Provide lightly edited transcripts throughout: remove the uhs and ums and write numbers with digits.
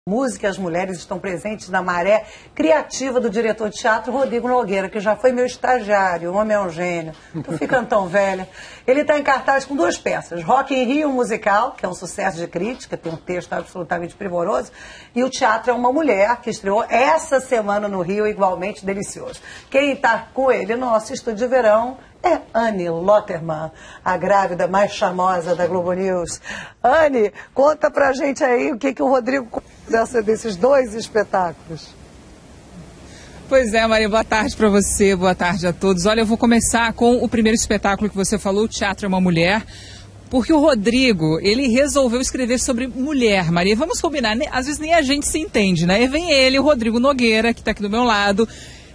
Música e as mulheres estão presentes na maré criativa do diretor de teatro Rodrigo Nogueira, que já foi meu estagiário. O homem é um gênio. Tô ficando tão velha. Ele está em cartaz com duas peças. Rock in Rio, um musical, que é um sucesso de crítica, tem um texto absolutamente primoroso. E o Teatro é uma Mulher, que estreou essa semana no Rio, igualmente delicioso. Quem está com ele no nosso estúdio de verão é Anne Lotterman, a grávida mais charmosa da Globo News. Anne, conta pra gente aí o que o Rodrigo desses dois espetáculos. Pois é, Maria, boa tarde para você, boa tarde a todos. Olha, eu vou começar com o primeiro espetáculo que você falou, o Teatro é uma Mulher, porque o Rodrigo, ele resolveu escrever sobre mulher, Maria. Vamos combinar, às vezes nem a gente se entende, né? E vem ele, o Rodrigo Nogueira, que está aqui do meu lado,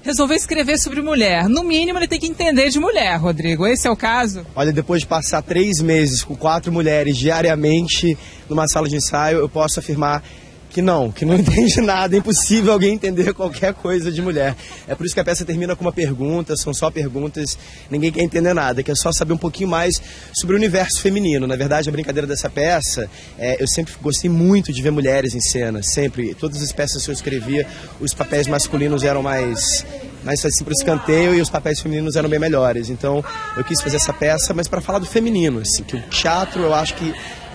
resolveu escrever sobre mulher. No mínimo, ele tem que entender de mulher, Rodrigo. Esse é o caso? Olha, depois de passar 3 meses com 4 mulheres diariamente numa sala de ensaio, eu posso afirmar que não entende nada, é impossível alguém entender qualquer coisa de mulher. É por isso que a peça termina com uma pergunta, são só perguntas, ninguém quer entender nada, que é só saber um pouquinho mais sobre o universo feminino. Na verdade, a brincadeira dessa peça, eu sempre gostei muito de ver mulheres em cena, sempre. Todas as peças que eu escrevia, os papéis masculinos eram mais assim para o escanteio e os papéis femininos eram bem melhores. Então eu quis fazer essa peça, mas para falar do feminino, assim, que o teatro, eu acho que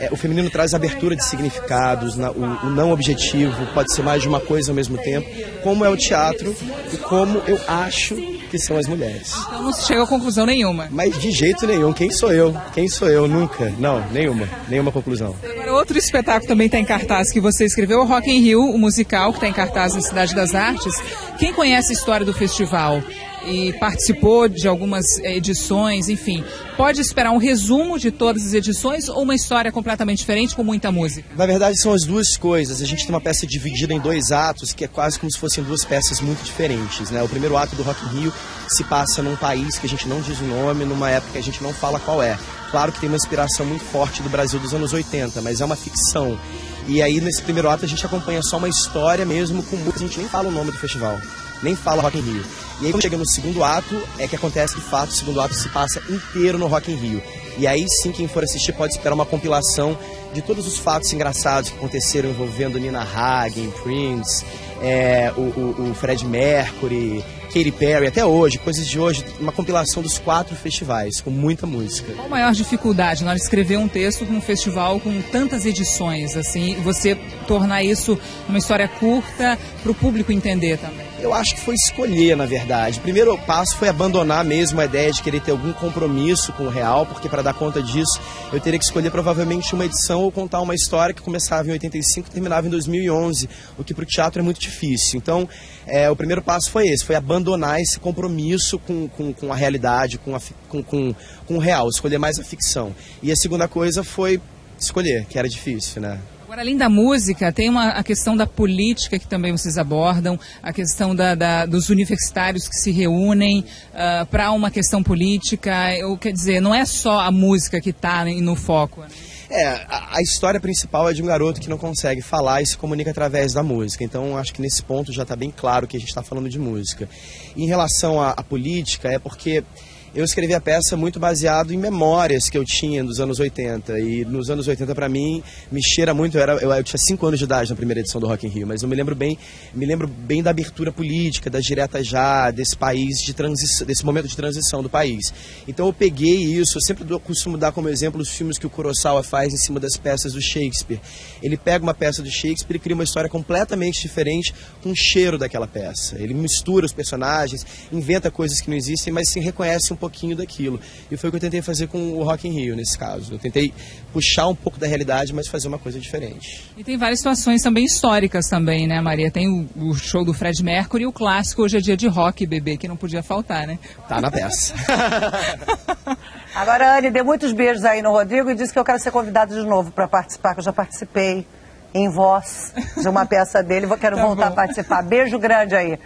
o feminino traz abertura de significados, o não objetivo, pode ser mais de uma coisa ao mesmo tempo, como é o teatro e como eu acho que são as mulheres. Então não se chega a conclusão nenhuma. Mas de jeito nenhum, quem sou eu? Quem sou eu? Nunca, não, nenhuma conclusão. Agora, outro espetáculo também está em cartaz que você escreveu, o Rock in Rio, o musical, que está em cartaz na Cidade das Artes. Quem conhece a história do festival e participou de algumas edições, enfim, pode esperar um resumo de todas as edições ou uma história completamente diferente com muita música? Na verdade, são as duas coisas. A gente tem uma peça dividida em 2 atos, que é quase como se fossem 2 peças muito diferentes, né? O primeiro ato do Rock in Rio se passa num país que a gente não diz o nome, numa época que a gente não fala qual é. Claro que tem uma inspiração muito forte do Brasil dos anos 80, mas é uma ficção. E aí, nesse primeiro ato, a gente acompanha só uma história mesmo, com música. A gente nem fala o nome do festival, nem fala Rock in Rio. E aí, quando chega no segundo ato, é que acontece de fato, o segundo ato se passa inteiro no Rock in Rio. E aí sim, quem for assistir pode esperar uma compilação de todos os fatos engraçados que aconteceram envolvendo Nina Hagen, Prince, o Fred Mercury, Katy Perry, até hoje, coisas de hoje, uma compilação dos 4 festivais, com muita música. Qual a maior dificuldade na hora de escrever um texto num festival com tantas edições, assim, você tornar isso uma história curta para o público entender também? Eu acho que foi escolher, na verdade. O primeiro passo foi abandonar mesmo a ideia de querer ter algum compromisso com o real, porque para dar conta disso eu teria que escolher provavelmente uma edição ou contar uma história que começava em 85 e terminava em 2011, o que para o teatro é muito difícil. Então, o primeiro passo foi esse, foi abandonar esse compromisso com a realidade, com o real, escolher mais a ficção. E a segunda coisa foi escolher, que era difícil, né? Agora, além da música, tem a questão da política que também vocês abordam, a questão dos universitários que se reúnem para uma questão política. Quer dizer, não é só a música que está no foco, né? A história principal é de um garoto que não consegue falar e se comunica através da música. Então, acho que nesse ponto já está bem claro que a gente está falando de música. E em relação à política, é porque eu escrevi a peça muito baseado em memórias que eu tinha dos anos 80. E nos anos 80, para mim, me cheira muito. Eu tinha 5 anos de idade na primeira edição do Rock in Rio, mas eu me lembro bem da abertura política, das diretas já, desse país de transição, desse momento de transição do país. Então eu peguei isso, eu sempre costumo dar como exemplo os filmes que o Kurosawa faz em cima das peças do Shakespeare. Ele pega uma peça do Shakespeare e cria uma história completamente diferente com o cheiro daquela peça. Ele mistura os personagens, inventa coisas que não existem, mas se reconhece um pouquinho daquilo. E foi o que eu tentei fazer com o Rock in Rio, nesse caso. Eu tentei puxar um pouco da realidade, mas fazer uma coisa diferente. E tem várias situações também históricas também, né, Maria? Tem o show do Fred Mercury e o clássico Hoje é Dia de Rock, bebê, que não podia faltar, né? Tá na peça. Agora, Anne, dê muitos beijos aí no Rodrigo e disse que eu quero ser convidada de novo para participar, que eu já participei em voz de uma peça dele, quero voltar a participar. Beijo grande aí.